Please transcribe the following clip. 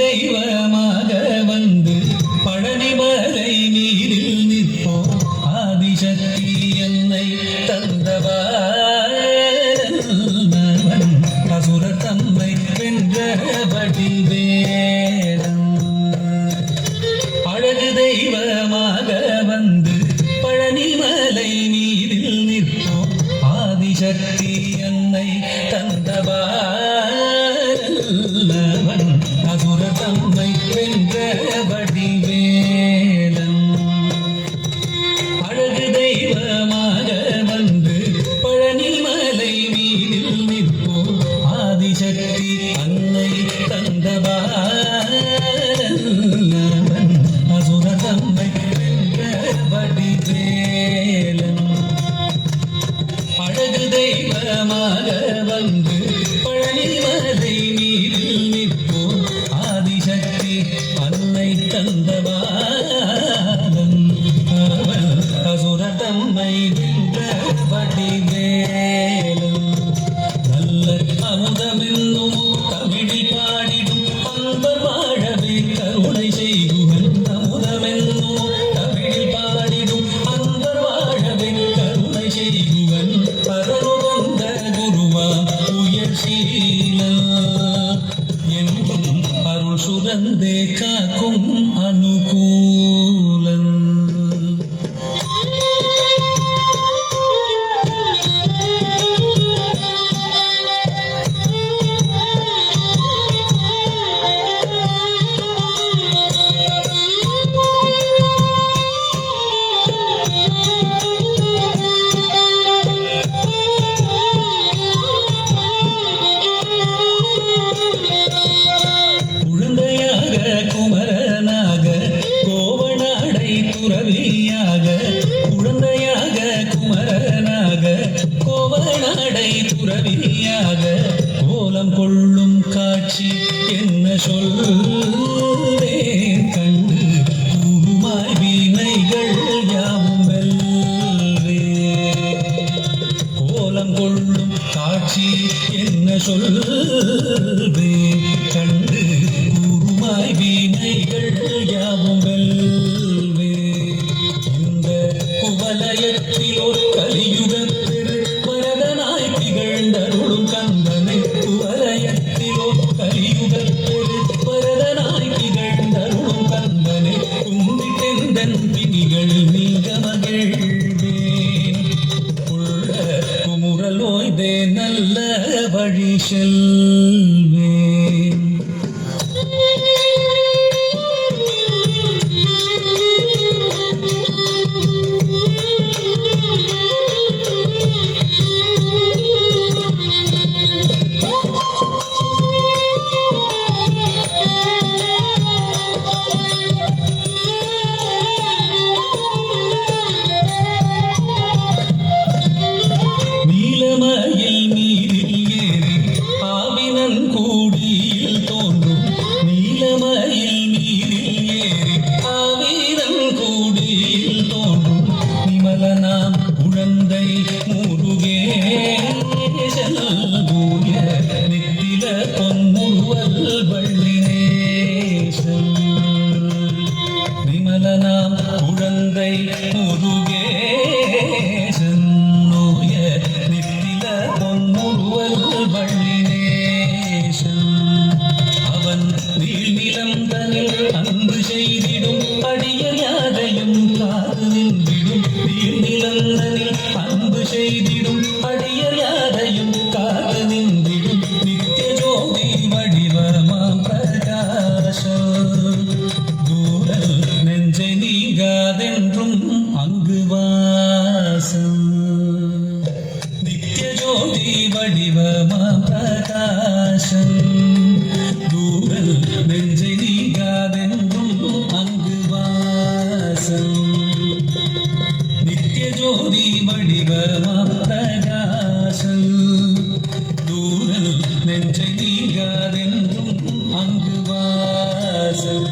தெய்வமாக வந்து பழனிமலை நீரில் நிற்போம் ஆதிசக்தி என்னை தந்தவன் அசுரர் தம்மை வென்ற வடிவேலன் அழகு தெய்வமாக வந்து பழனிமலை நீரில் நிற்போம் ஆதிசக்தி என்னை தந்தவன் அசுரர் தம்மை வென்ற வடிவேலன் அழகு தெய்வமாக வந்து பழனிமலை நீரில் நிற்போம் ஆதிசக்தி அன்னை தந்தவன் அசுரர் தம்மை வென்ற வடிவேலன் அழகு தெய்வமாக வந்து பழனிமலை நீரில் நிற்போம் ஆதிசக்தி அன்னை தந்தவாதன் அசுரர் தம்மை வென்ற வடிவேலன் நல்ல அமுதமென்னும் தமிழில் பாடிடும் அன்பர் வாழவே கருணை செய்குவன் அமுதமென்னும் தமிழில் பாடிடும் அன்பர் வாழவே கருணை செய்குவன் பரனுகந்த குருவா உயர்சீல என்றும் அருள் சுரந்தே காக்கும் அனுகூலன் குமரனாக கோவனாடை துறவியாக குழந்தையாக குமரனாக கோவனாடை துறவியாக கோலம் கொள்ளும் காட்சி என்ன சொல்வேன் கண்டு கூறுமாய் வீணைகள் யாவும் வெல்வே கோலம் கொள்ளும் காட்சி என்ன சொல்வேன் கண்டு வீணைகள் யாவும் வெல்வே இந்த குவலயத்தில் ஒரு கலியுகத்தில் வரதனாய் திகழ்ந்தருளும் கந்தனை குவலயத்தில் ஒரு கலியுகத்தில் வரதனாய் திகழ்ந்தருளும் கந்தனை கும்பிட்டெந்தன் பிணிகள் நீங்க மகிழ்வேன் உள்ள குமுறல் ஓய்தே நல்ல வழி செல்வேன் நீலமயில் நீரில் ஏறி ஆவினன் கூடியில் தோன்றும் நீலமயில் நீரில் ஏறி ஆவினன் கூடியில் தோன்றும் நிமலனாம் குழந்தை முருகேசன் தூய நித்தில பொன்முருவல் வள்ளினேசன் நிமலனாம் குழந்தை முருகேசன் அவன் நீள்நிலம் தனில் அன்பு செய்திடும் அடியர் யாரையும் காது நின்றிடும் நீள்நிலம் தனில் அன்பு செய்திடும் அடியர் யாரையும் காது நின்றிடும் நித்திய ஜோதி வடிவமாம் பிரகாச தூரல் நெஞ்சை நீங்காதென்றும் அங்கு வாசம் ஜோதி வடிவமாம் பிரகாசம் தூரல் நெஞ்சை நீங்காதென்றும் அங்கு வாசம் நித்திய ஜோதி வடிவமாம் பிரகாசம் தூரல் நெஞ்சை நீங்காதென்றும் அங்கு வாசம்